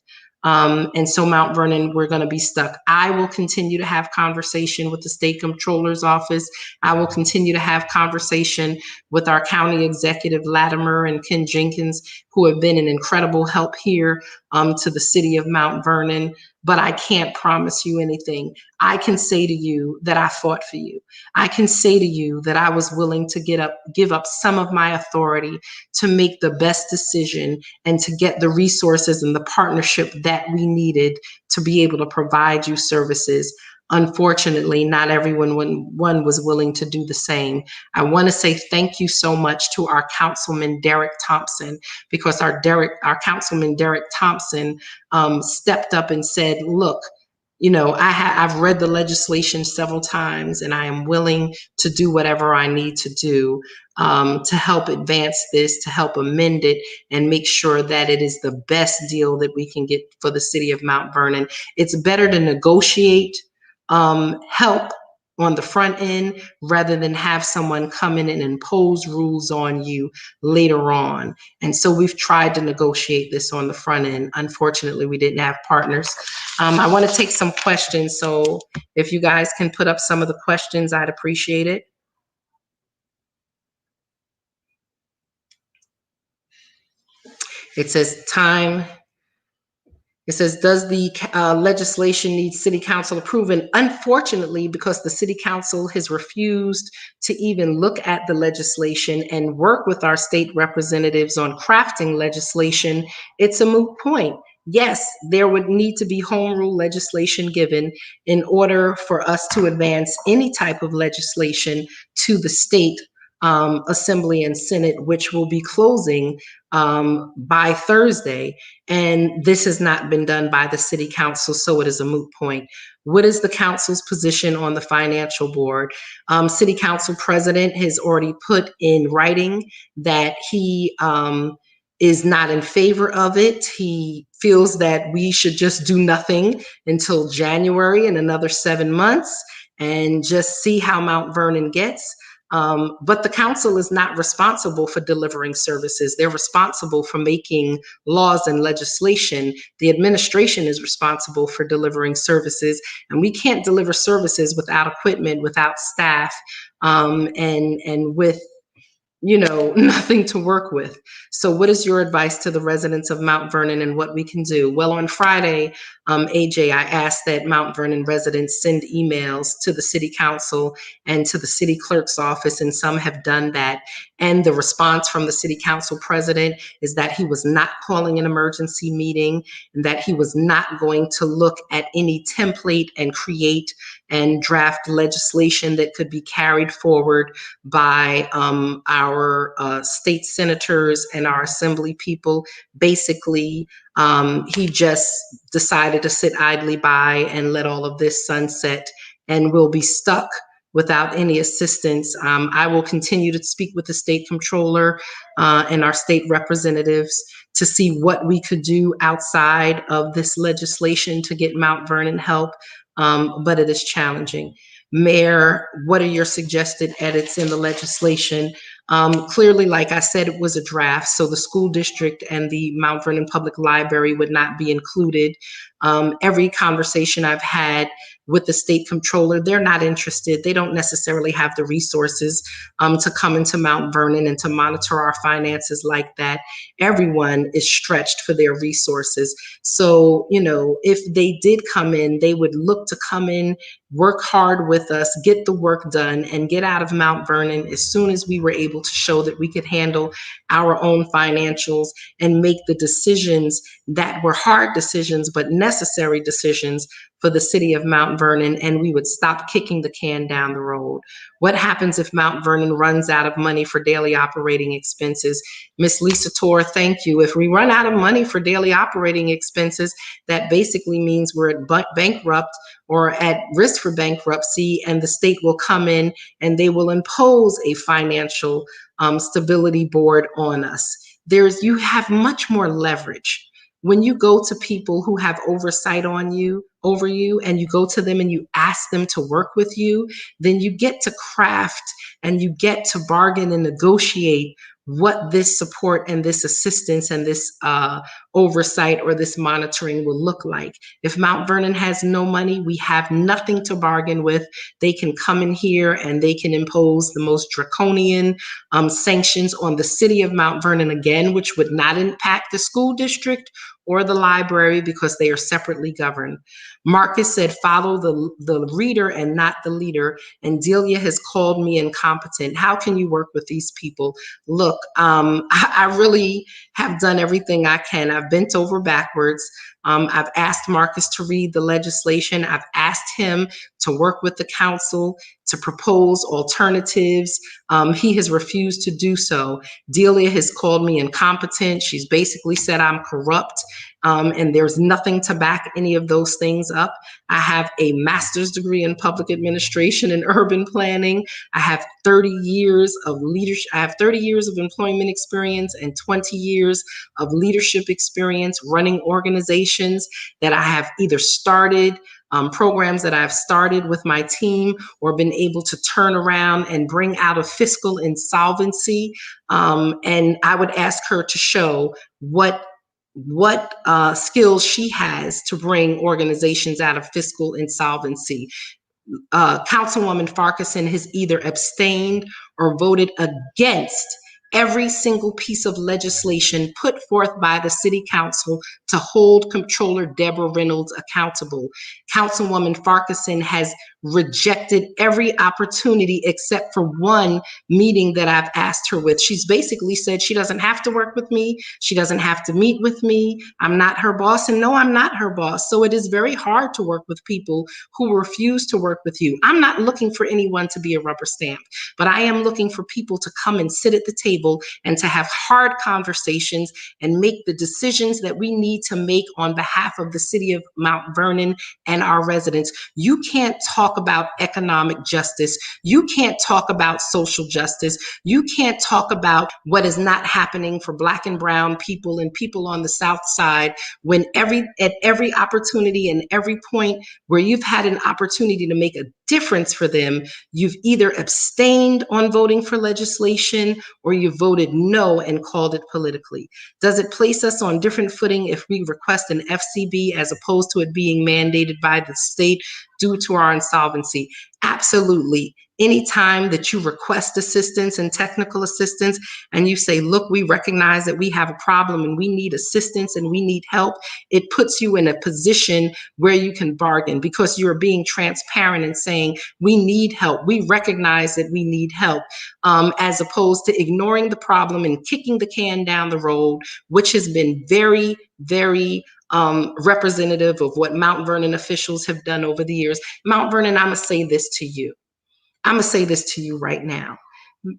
And so Mount Vernon, we're going to be stuck. I will continue to have conversation with the state comptroller's office. I will continue to have conversation with our county executive, Latimer and Ken Jenkins, who have been an incredible help here to the city of Mount Vernon. But I can't promise you anything. I can say to you that I fought for you. I can say to you that I was willing to give up some of my authority to make the best decision and to get the resources and the partnership that we needed to be able to provide you services. Unfortunately, not everyone was willing to do the same. I want to say thank you so much to our Councilman Derek Thompson, because our Councilman Derek Thompson stepped up and said, look, I've read the legislation several times and I am willing to do whatever I need to do to help advance this, to help amend it and make sure that it is the best deal that we can get for the city of Mount Vernon. It's better to negotiate help on the front end rather than have someone come in and impose rules on you later on. And so we've tried to negotiate this on the front end. Unfortunately, we didn't have partners. I want to take some questions. So if you guys can put up some of the questions, I'd appreciate it. It says time It says, does the legislation need city council approval? And unfortunately, because the city council has refused to even look at the legislation and work with our state representatives on crafting legislation, it's a moot point. Yes, there would need to be home rule legislation given in order for us to advance any type of legislation to the state assembly and senate, which will be closing by Thursday. And this has not been done by the city council, so it is a moot point. What is the council's position on the financial board? City council president has already put in writing that he is not in favor of it. He feels that we should just do nothing until January in another 7 months and just see how Mount Vernon gets. But the council is not responsible for delivering services. They're responsible for making laws and legislation. The administration is responsible for delivering services, and we can't deliver services without equipment, without staff, and with nothing to work with. So what is your advice to the residents of Mount Vernon and what we can do? Well, on Friday, AJ, I asked that Mount Vernon residents send emails to the city council and to the city clerk's office, and some have done that. And the response from the city council president is that he was not calling an emergency meeting and that he was not going to look at any template and create and draft legislation that could be carried forward by our state senators and our assembly people. Basically, he just decided to sit idly by and let all of this sunset, and we'll be stuck without any assistance. I will continue to speak with the state controller and our state representatives to see what we could do outside of this legislation to get Mount Vernon help, but it is challenging. Mayor, what are your suggested edits in the legislation? Clearly, like I said, it was a draft, so the school district and the Mount Vernon Public Library would not be included. Every conversation I've had with the state controller, they're not interested. They don't necessarily have the resources to come into Mount Vernon and to monitor our finances like that. Everyone is stretched for their resources. So, if they did come in, they would look to come in, work hard with us, get the work done, and get out of Mount Vernon as soon as we were able to show that we could handle our own financials and make the decisions that were hard decisions, but necessary decisions for the city of Mount Vernon, and we would stop kicking the can down the road. What happens if Mount Vernon runs out of money for daily operating expenses? Miss Lisa Torr, thank you. If we run out of money for daily operating expenses, that basically means we're at bankrupt or at risk for bankruptcy, and the state will come in and they will impose a financial stability board on us. You have much more leverage when you go to people who have oversight over you, and you go to them and you ask them to work with you, then you get to craft and you get to bargain and negotiate what this support and this assistance and this oversight or this monitoring will look like. If Mount Vernon has no money, we have nothing to bargain with. They can come in here and they can impose the most draconian sanctions on the city of Mount Vernon again, which would not impact the school district or the library because they are separately governed. Marcus said, follow the reader and not the leader. And Delia has called me incompetent. How can you work with these people? Look, I really have done everything I can. I've bent over backwards. I've asked Marcus to read the legislation. I've asked him to work with the council to propose alternatives. He has refused to do so. Delia has called me incompetent. She's basically said I'm corrupt, and there's nothing to back any of those things up. I have a master's degree in public administration and urban planning. I have 30 years of leadership. I have 30 years of employment experience and 20 years of leadership experience running organizations that I have either started, programs that I've started with my team, or been able to turn around and bring out of fiscal insolvency. And I would ask her to show what skills she has to bring organizations out of fiscal insolvency. Councilwoman Farquharson has either abstained or voted against every single piece of legislation put forth by the city council to hold Comptroller Deborah Reynolds accountable. Councilwoman Farquharson has rejected every opportunity except for one meeting that I've asked her with. She's basically said she doesn't have to work with me. She doesn't have to meet with me. I'm not her boss. And no, I'm not her boss. So it is very hard to work with people who refuse to work with you. I'm not looking for anyone to be a rubber stamp, but I am looking for people to come and sit at the table and to have hard conversations and make the decisions that we need to make on behalf of the city of Mount Vernon and our residents. You can't talk about economic justice. You can't talk about social justice. You can't talk about what is not happening for Black and brown people and people on the South Side when at every opportunity and every point where you've had an opportunity to make a difference for them, you've either abstained on voting for legislation or you voted no and called it politically. Does it place us on different footing if we request an FCB as opposed to it being mandated by the state due to our insolvency? Absolutely. Anytime that you request assistance and technical assistance and you say, look, we recognize that we have a problem and we need assistance and we need help, it puts you in a position where you can bargain because you're being transparent and saying, we need help. We recognize that we need help, as opposed to ignoring the problem and kicking the can down the road, which has been very, very representative of what Mount Vernon officials have done over the years. Mount Vernon, I'm going to say this to you. I'm going to say this to you right now.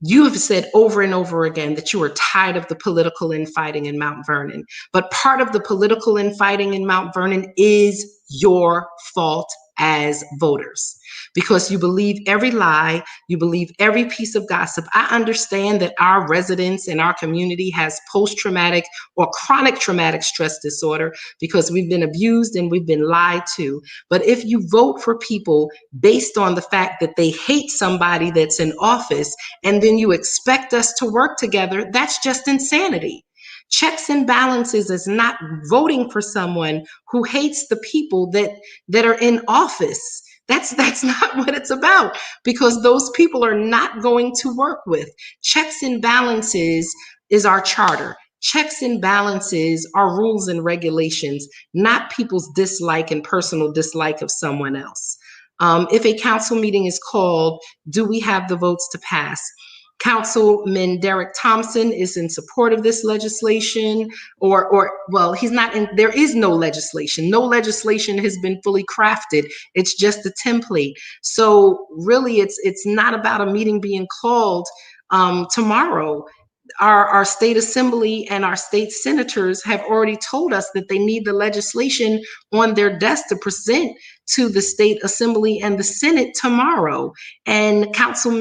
You have said over and over again that you are tired of the political infighting in Mount Vernon. But part of the political infighting in Mount Vernon is your fault as voters, because you believe every lie, you believe every piece of gossip. I understand that our residents and our community has post-traumatic or chronic traumatic stress disorder because we've been abused and we've been lied to. But if you vote for people based on the fact that they hate somebody that's in office, and then you expect us to work together, that's just insanity. Checks and balances is not voting for someone who hates the people that are in office. That's not what it's about, because those people are not going to work with. Checks and balances is our charter. Checks and balances are rules and regulations, not people's dislike and personal dislike of someone else. If a council meeting is called, do we have the votes to pass? Councilman Derek Thompson is in support of this legislation, well, he's not in, there is no legislation. No legislation has been fully crafted. It's just a template. So really, it's not about a meeting being called tomorrow. Our state assembly and our state senators have already told us that they need the legislation on their desk to present to the state assembly and the Senate tomorrow. And Council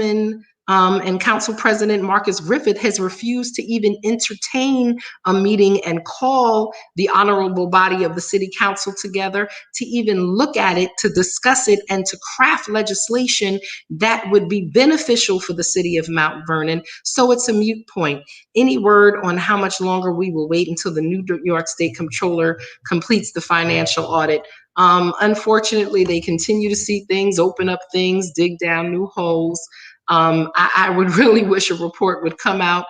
President Marcus Griffith has refused to even entertain a meeting and call the honorable body of the city council together to even look at it, to discuss it, and to craft legislation that would be beneficial for the city of Mount Vernon. So it's a moot point. Any word on how much longer we will wait until the New York State Comptroller completes the financial audit? Unfortunately, they continue to see things, open up things, dig down new holes. I would really wish a report would come out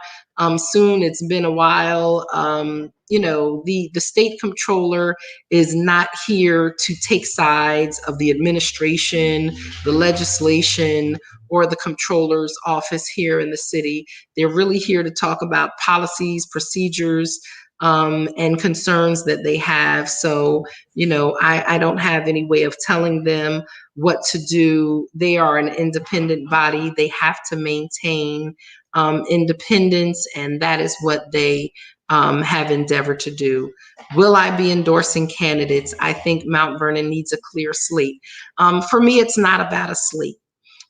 soon. It's been a while. The state comptroller is not here to take sides of the administration, the legislation, or the comptroller's office here in the city. They're really here to talk about policies, procedures, and concerns that they have. So, I don't have any way of telling them what to do. They are an independent body. They have to maintain independence, and that is what they have endeavored to do. Will I be endorsing candidates? I think Mount Vernon needs a clear slate. For me, it's not about a slate.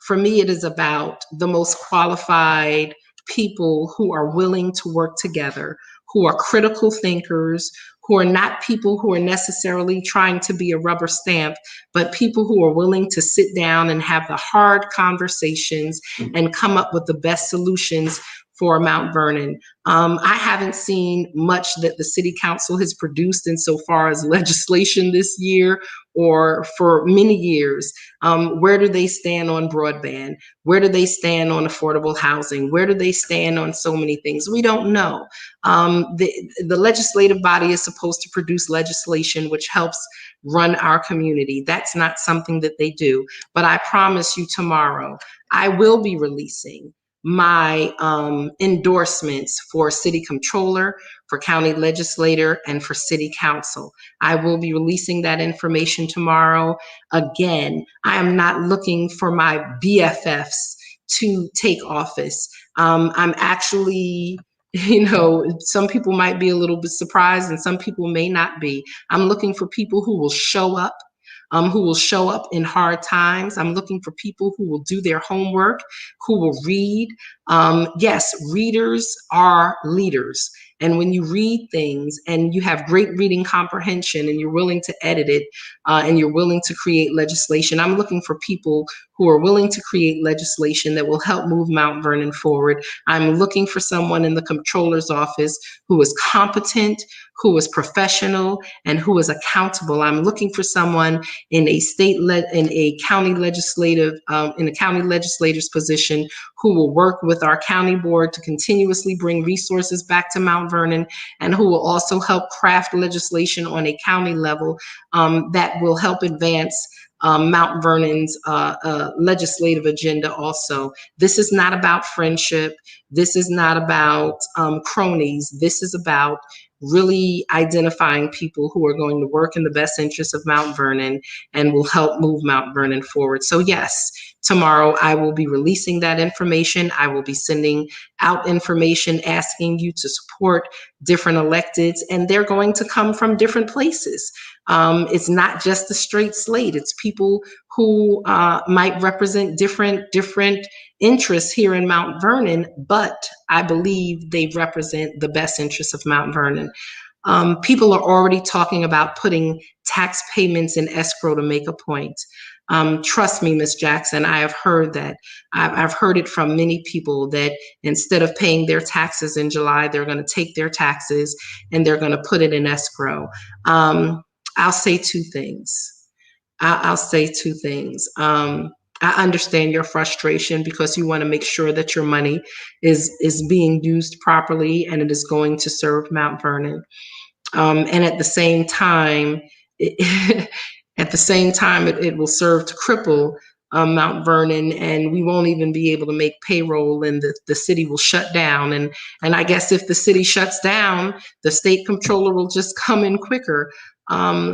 For me, it is about the most qualified people who are willing to work together, who are critical thinkers, who are not people who are necessarily trying to be a rubber stamp, but people who are willing to sit down and have the hard conversations and come up with the best solutions for Mount Vernon. I haven't seen much that the city council has produced insofar as legislation this year or for many years. Where do they stand on broadband? Where do they stand on affordable housing? Where do they stand on so many things? We don't know. The legislative body is supposed to produce legislation which helps run our community. That's not something that they do. But I promise you tomorrow, I will be releasing my endorsements for city controller, for county legislator, and for city council. I will be releasing that information tomorrow. Again, I am not looking for my BFFs to take office. I'm actually, some people might be a little bit surprised and some people may not be. I'm looking for people who will show up in hard times. I'm looking for people who will do their homework, who will read. Yes, readers are leaders. And when you read things and you have great reading comprehension and you're willing to edit it and you're willing to create legislation, I'm looking for people who are willing to create legislation that will help move Mount Vernon forward. I'm looking for someone in the comptroller's office who is competent, who is professional, and who is accountable. I'm looking for someone in a county legislator's position who will work with our county board to continuously bring resources back to Mount Vernon, and who will also help craft legislation on a county level that will help advance Mount Vernon's legislative agenda also. This is not about friendship. This is not about cronies. This is about really identifying people who are going to work in the best interest of Mount Vernon and will help move Mount Vernon forward. So yes, tomorrow I will be releasing that information. I will be sending out information asking you to support different electeds, and they're going to come from different places. It's not just a straight slate. It's people who might represent different interests here in Mount Vernon, but I believe they represent the best interests of Mount Vernon. People are already talking about putting tax payments in escrow to make a point. Trust me, Ms. Jackson, I have heard that. I've heard it from many people that instead of paying their taxes in July, they're going to take their taxes and they're going to put it in escrow. I'll say two things. I'll say two things. I understand your frustration because you want to make sure that your money is being used properly and it is going to serve Mount Vernon. And at the same time, it will serve to cripple Mount Vernon, and we won't even be able to make payroll, and the city will shut down. And I guess if the city shuts down, the state comptroller will just come in quicker.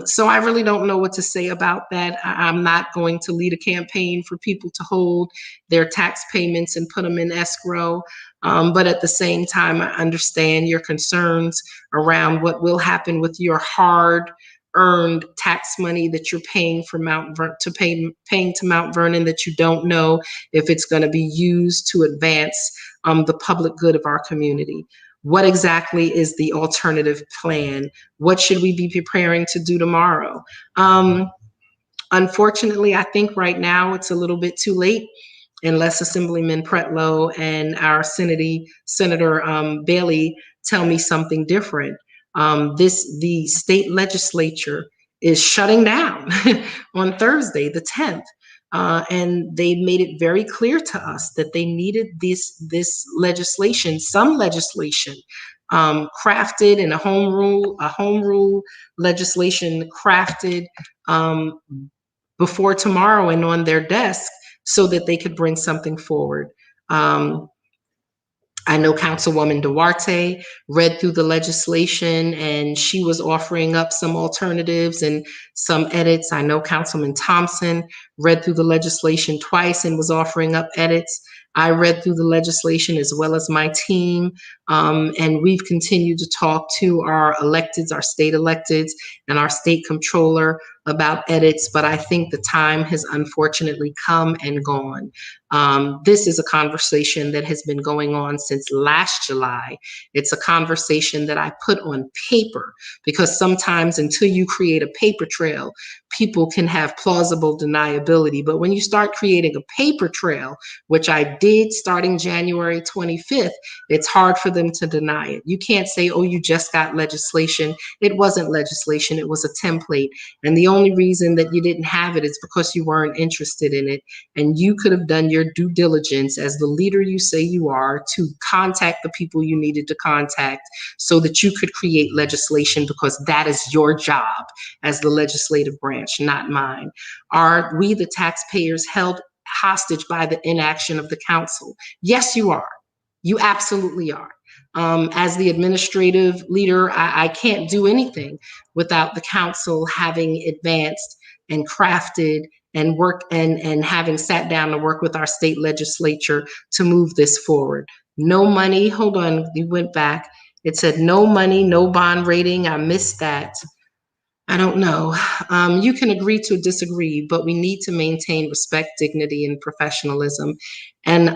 So I really don't know what to say about that. I'm not going to lead a campaign for people to hold their tax payments and put them in escrow. But at the same time, I understand your concerns around what will happen with your hard-earned tax money that you're paying for paying to Mount Vernon, that you don't know if it's going to be used to advance the public good of our community. What exactly is the alternative plan? What should we be preparing to do tomorrow? Unfortunately, I think right now it's a little bit too late, unless Assemblyman Pretlow and our Senator Bailey tell me something different. The state legislature is shutting down on Thursday, the 10th. And they made it very clear to us that they needed this legislation, some legislation crafted in a home rule legislation crafted before tomorrow and on their desk so that they could bring something forward. I know Councilwoman Duarte read through the legislation and she was offering up some alternatives and some edits. I know Councilman Thompson read through the legislation twice and was offering up edits. I read through the legislation as well as my team, and we've continued to talk to our electeds, our state electeds, and our state comptroller about edits, but I think the time has unfortunately come and gone. This is a conversation that has been going on since last July. It's a conversation that I put on paper because sometimes until you create a paper trail, people can have plausible deniability. But when you start creating a paper trail, which I did starting January 25th, it's hard for them to deny it. You can't say, oh, you just got legislation. It wasn't legislation, it was a template. And the only reason that you didn't have it is because you weren't interested in it. And you could have done your due diligence as the leader you say you are to contact the people you needed to contact so that you could create legislation, because that is your job as the legislative branch, not mine. Are we, the taxpayers, held hostage by the inaction of the council? Yes, you are. You absolutely are. As the administrative leader, I can't do anything without the council having advanced and crafted and work and having sat down to work with our state legislature to move this forward. No money. Hold on, you went back. It said no money, no bond rating. I missed that. I don't know. You can agree to disagree, but we need to maintain respect, dignity, and professionalism. And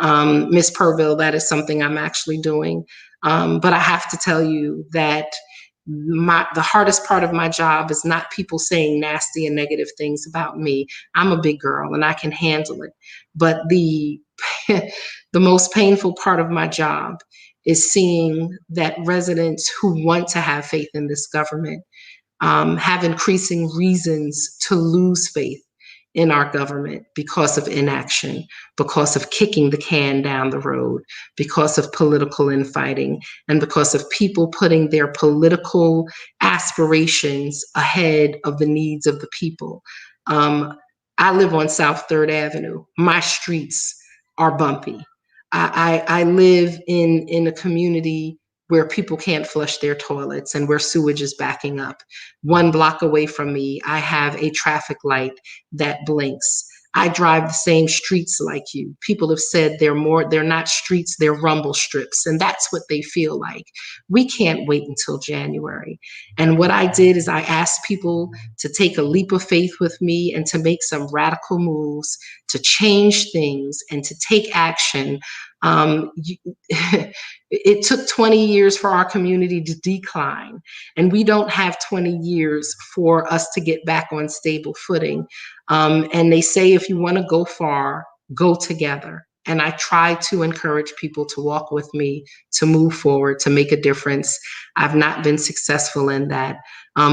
Ms. Purville, that is something I'm actually doing. But I have to tell you that the hardest part of my job is not people saying nasty and negative things about me. I'm a big girl and I can handle it. But the the most painful part of my job is seeing that residents who want to have faith in this government have increasing reasons to lose faith in our government because of inaction, because of kicking the can down the road, because of political infighting, and because of people putting their political aspirations ahead of the needs of the people. I live on South 3rd Avenue. My streets are bumpy. I live in a community where people can't flush their toilets and where sewage is backing up. 1 block away from me, I have a traffic light that blinks. I drive the same streets like you. People have said they're not streets, they're rumble strips. And that's what they feel like. We can't wait until January. And what I did is I asked people to take a leap of faith with me and to make some radical moves, to change things and to take action. It took 20 years for our community to decline, and we don't have 20 years for us to get back on stable footing. And they say if you want to go far, go together. And I try to encourage people to walk with me, to move forward, to make a difference. I've not been successful in that.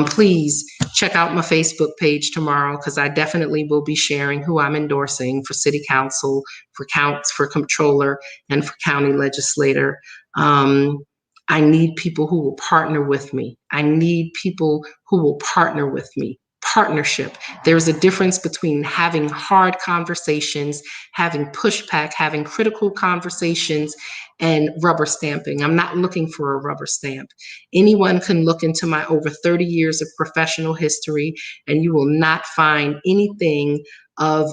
Please check out my Facebook page tomorrow, because I definitely will be sharing who I'm endorsing for city council, for controller, and for county legislator. I need people who will partner with me. I need people who will partner with me. Partnership. There's a difference between having hard conversations, having pushback, having critical conversations, and rubber stamping. I'm not looking for a rubber stamp. Anyone can look into my over 30 years of professional history, and you will not find anything of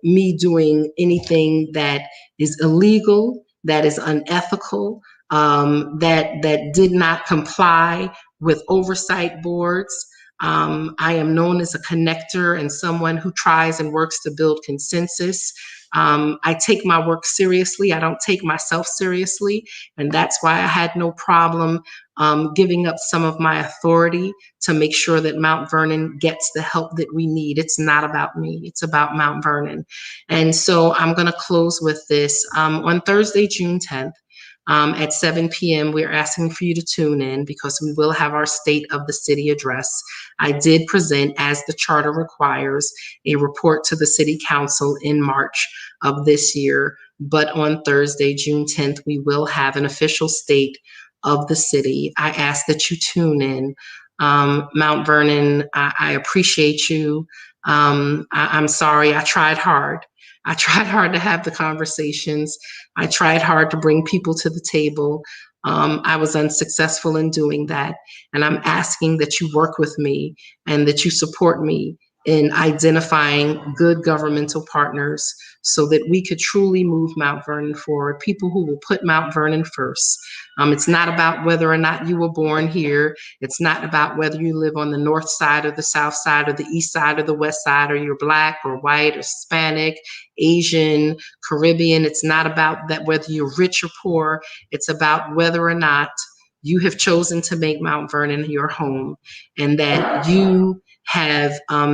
me doing anything that is illegal, that is unethical, that did not comply with oversight boards. I am known as a connector and someone who tries and works to build consensus. I take my work seriously. I don't take myself seriously. And that's why I had no problem giving up some of my authority to make sure that Mount Vernon gets the help that we need. It's not about me. It's about Mount Vernon. And so I'm going to close with this. On Thursday, June 10th, at 7 p.m., we're asking for you to tune in because we will have our State of the City address. I did present, as the charter requires, a report to the City Council in March of this year. But on Thursday, June 10th, we will have an official State of the City. I ask that you tune in. Mount Vernon, I appreciate you. I'm sorry, I tried hard. I tried hard to have the conversations. I tried hard to bring people to the table. I was unsuccessful in doing that. And I'm asking that you work with me and that you support me in identifying good governmental partners so that we could truly move Mount Vernon forward, people who will put Mount Vernon first. It's not about whether or not you were born here. It's not about whether you live on the north side or the south side or the east side or the west side, or you're Black or white or Hispanic, Asian, Caribbean. It's not about that whether you're rich or poor. It's about whether or not you have chosen to make Mount Vernon your home, and that you have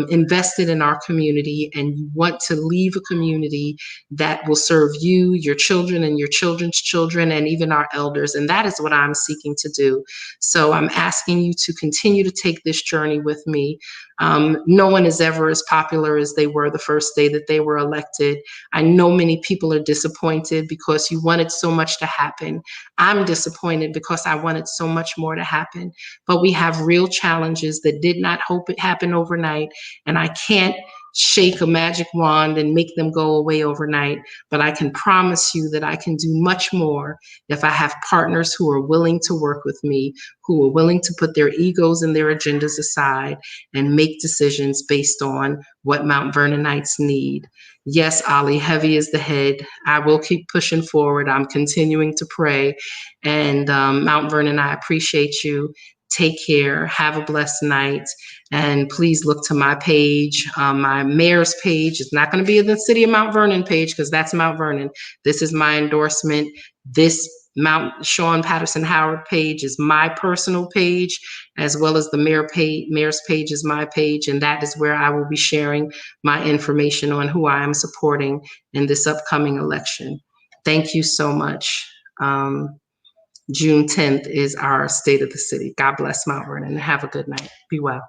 invested in our community, and you want to leave a community that will serve you, your children, and your children's children, and even our elders. And that is what I'm seeking to do. So I'm asking you to continue to take this journey with me. No one is ever as popular as they were the first day that they were elected. I know many people are disappointed because you wanted so much to happen. I'm disappointed because I wanted so much more to happen. But we have real challenges that did not hope it happen overnight. And I can't shake a magic wand and make them go away overnight. But I can promise you that I can do much more if I have partners who are willing to work with me, who are willing to put their egos and their agendas aside and make decisions based on what Mount Vernonites need. Yes, Ali, heavy is the head. I will keep pushing forward. I'm continuing to pray. And Mount Vernon, I appreciate you. Take care. Have a blessed night. And please look to my page. My mayor's page is not going to be the City of Mount Vernon page because that's Mount Vernon. This is my endorsement. This Mount Shawyn Patterson Howard page is my personal page, as well as the mayor's page is my page. And that is where I will be sharing my information on who I am supporting in this upcoming election. Thank you so much. June 10th is our State of the City. God bless Mount Vernon and have a good night. Be well.